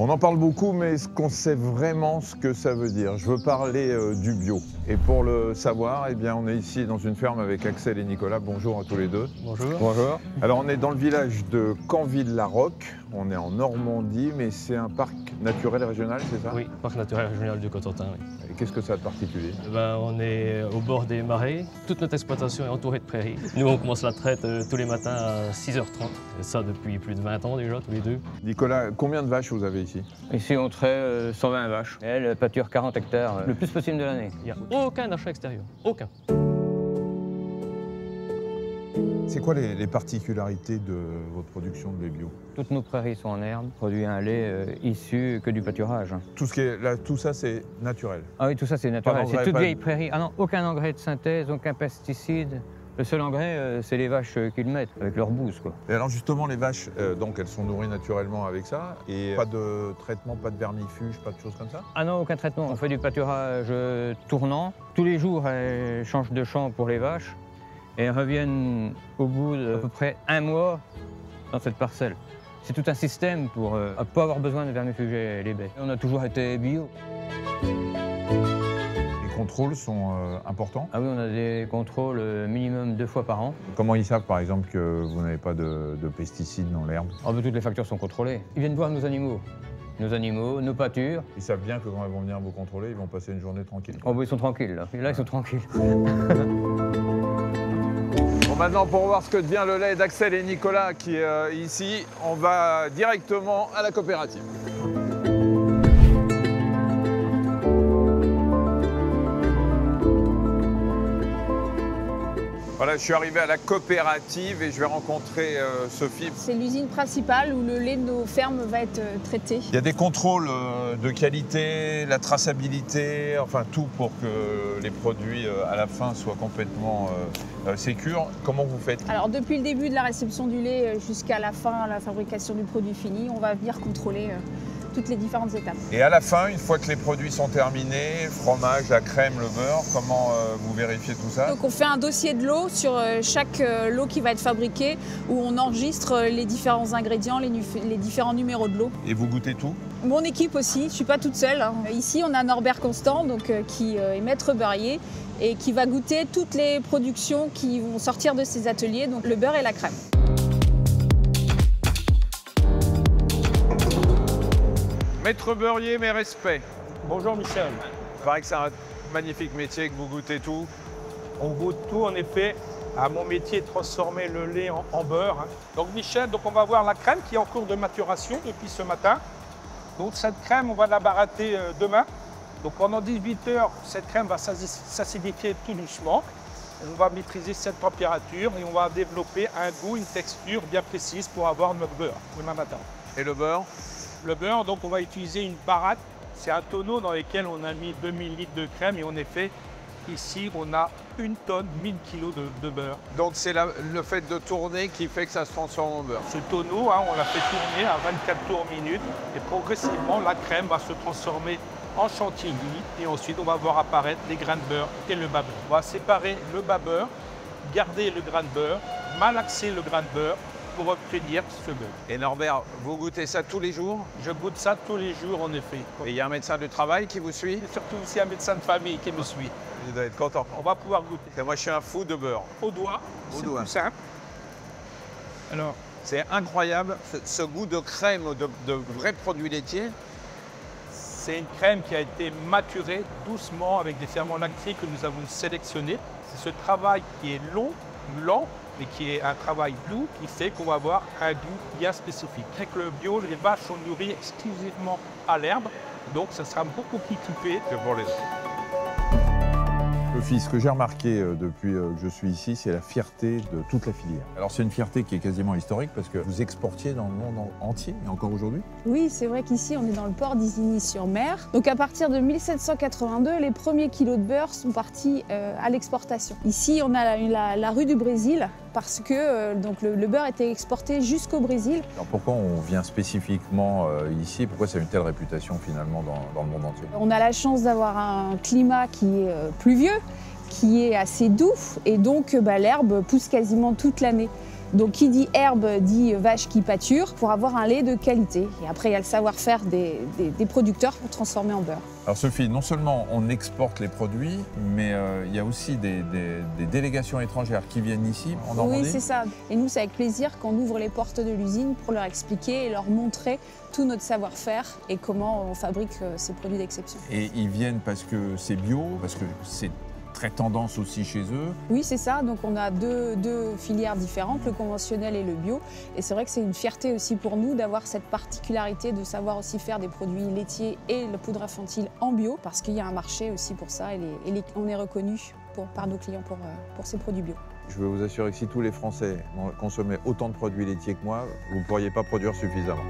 On en parle beaucoup, mais est-ce qu'on sait vraiment ce que ça veut dire? Je veux parler du bio. Et pour le savoir, eh bien, on est ici dans une ferme avec Axel et Nicolas. Bonjour à tous les deux. Bonjour. Bonjour. Alors, on est dans le village de Canville-la-Roque. On est en Normandie, mais c'est un parc naturel régional, c'est ça? Oui, parc naturel régional du Cotentin, oui. Et qu'est-ce que ça a de particulier? On est au bord des marais. Toute notre exploitation est entourée de prairies. Nous, on commence la traite tous les matins à 6h30. Et ça depuis plus de 20 ans déjà, tous les deux. Nicolas, combien de vaches vous avez ici? Ici, on traite 120 vaches. Elles pâturent 40 hectares, le plus possible de l'année. Il n'y a aucun achat extérieur, aucun. C'est quoi les particularités de votre production de lait bio? Toutes nos prairies sont en herbe, on produit un lait issu que du pâturage. Tout ce qui est là, tout ça, c'est naturel. Ah oui, tout ça c'est naturel, d'engrais, c'est toute pas de- vieille prairie. Ah non, aucun engrais de synthèse, aucun pesticide. Le seul engrais, c'est les vaches qui le mettent, avec leur bouse, quoi. Et alors justement, les vaches, donc elles sont nourries naturellement avec ça, et pas de traitement, pas de vermifuge, pas de choses comme ça? Ah non, aucun traitement. On fait du pâturage tournant. Tous les jours, elles changent de champ pour les vaches. Et elles reviennent au bout d'à peu près un mois dans cette parcelle. C'est tout un système pour ne pas avoir besoin de vermifuger les bêtes. On a toujours été bio. Les contrôles sont importants. Ah oui, on a des contrôles minimum 2 fois par an. Comment ils savent, par exemple, que vous n'avez pas de pesticides dans l'herbe? Ah ben, toutes les factures sont contrôlées. Ils viennent voir nos animaux. Nos animaux, nos pâtures. Ils savent bien que quand ils vont venir vous contrôler, ils vont passer une journée tranquille. Oh ben, ils sont tranquilles, là. Là, ils sont tranquilles. Bon, maintenant, pour voir ce que devient le lait d'Axel et Nicolas qui est ici, on va directement à la coopérative. Voilà, je suis arrivé à la coopérative et je vais rencontrer Sophie. C'est l'usine principale où le lait de nos fermes va être traité. Il y a des contrôles de qualité, la traçabilité, enfin tout pour que les produits à la fin soient complètement sécures. Comment vous faites? Alors depuis le début de la réception du lait jusqu'à la fin, la fabrication du produit fini, on va venir contrôler toutes les différentes étapes. Et à la fin, une fois que les produits sont terminés, fromage, la crème, le beurre, comment vous vérifiez tout ça? Donc on fait un dossier de lot sur chaque lot qui va être fabriqué où on enregistre les différents ingrédients, les différents numéros de lot. Et vous goûtez tout? Mon équipe aussi, je ne suis pas toute seule, hein. Ici on a Norbert Constant donc, qui est maître beurrier et qui va goûter toutes les productions qui vont sortir de ses ateliers, donc le beurre et la crème. Maître beurrier, mes respects. Bonjour Michel. Il paraît que c'est un magnifique métier, que vous goûtez tout. On goûte tout en effet. Mon métier est de transformer le lait en beurre. Donc Michel, on va voir la crème qui est en cours de maturation depuis ce matin. Donc cette crème, on va la barater demain. Donc pendant 18 heures, cette crème va s'acidifier tout doucement. On va maîtriser cette température et on va développer un goût, une texture bien précise pour avoir notre beurre demain matin. Et le beurre? Le beurre, donc on va utiliser une baratte. C'est un tonneau dans lequel on a mis 2000 litres de crème et en effet, ici, on a 1 tonne, 1000 kilos de beurre. Donc c'est le fait de tourner qui fait que ça se transforme en beurre. Ce tonneau, on l'a fait tourner à 24 tours minute et progressivement, la crème va se transformer en chantilly et ensuite, on va voir apparaître les grains de beurre et le bas beurre. On va séparer le bas beurre, garder le grain de beurre, malaxer le grain de beurre pour obtenir ce beurre. Et Norbert, vous goûtez ça tous les jours? Je goûte ça tous les jours, en effet. Et il y a un médecin du travail qui vous suit? Et surtout aussi un médecin de famille qui me suit. Il doit être content. On va pouvoir goûter. Et moi, je suis un fou de beurre. Au doigt, c'est doigt. plus simple. Alors, C'est incroyable, ce goût de crème, de vrais produits laitiers. c'est une crème qui a été maturée doucement avec des ferments lactés que nous avons sélectionnés. C'est ce travail qui est long, lent, mais qui est un travail doux qui fait qu'on va avoir un goût bien spécifique. Avec le bio, les vaches sont nourries exclusivement à l'herbe, donc ça sera beaucoup plus coupé. Que pour les autres. Sophie, ce que j'ai remarqué depuis que je suis ici, c'est la fierté de toute la filière. Alors c'est une fierté qui est quasiment historique parce que vous exportiez dans le monde entier et encore aujourd'hui? Oui, c'est vrai qu'ici on est dans le port d'Isigny-sur-Mer. Donc à partir de 1782, les premiers kilos de beurre sont partis à l'exportation. Ici on a la rue du Brésil parce que donc le beurre était exporté jusqu'au Brésil. Alors pourquoi on vient spécifiquement ici? Pourquoi ça a une telle réputation finalement dans le monde entier? On a la chance d'avoir un climat qui est pluvieux, qui est assez doux et donc l'herbe pousse quasiment toute l'année. Donc qui dit herbe dit vache qui pâture pour avoir un lait de qualité. Et après il y a le savoir-faire des producteurs pour transformer en beurre. Alors Sophie, non seulement on exporte les produits, mais il y a aussi des délégations étrangères qui viennent ici en Normandie. Oui, c'est ça. Et nous, c'est avec plaisir qu'on ouvre les portes de l'usine pour leur expliquer et leur montrer tout notre savoir-faire et comment on fabrique ces produits d'exception. Et ils viennent parce que c'est bio, parce que c'est très tendance aussi chez eux. Oui, c'est ça. Donc on a deux filières différentes, le conventionnel et le bio. Et c'est vrai que c'est une fierté aussi pour nous d'avoir cette particularité de savoir aussi faire des produits laitiers et la poudre infantile en bio, parce qu'il y a un marché aussi pour ça et on est reconnu par nos clients pour ces produits bio. Je veux vous assurer que si tous les Français consommaient autant de produits laitiers que moi, vous ne pourriez pas produire suffisamment.